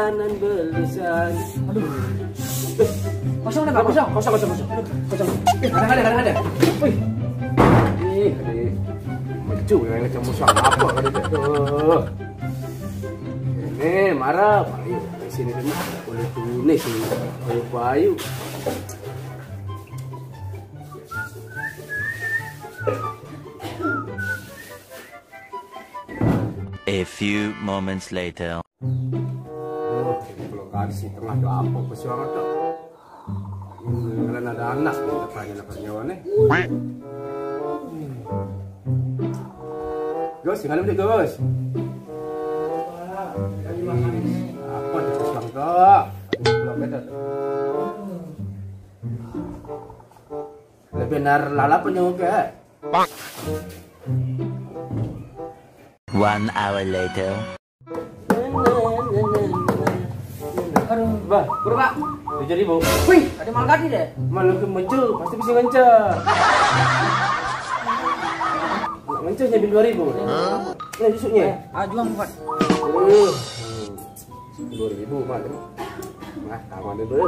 makanan belisan. Aduh. Kosong nih, Pak. Kosong. Ada. Wih. Ih, ada mecu yang macam musuh apa kali itu. Ini marah, ayo di sini dulu. Boleh tulis sini. Ayo. A few moments later. Ini kalau kasih tengah do apa pesuara tak? Kalian ada anak nih, depannya nyawa nih. Gus, ngalim deh Gus. Apa di pesuang tak? Belum beda. Lebih benar lala penyewa ke? 1 hour later. Aduh. Bah, bro Pak. 7.000. Wih, ada malgati deh. Malu ke mencul, pasti bisa ngencur. Ngencur jadi 2.000. Ini jusuknya. Juang 4. 2.000 Pak. Nah, tangan dulu.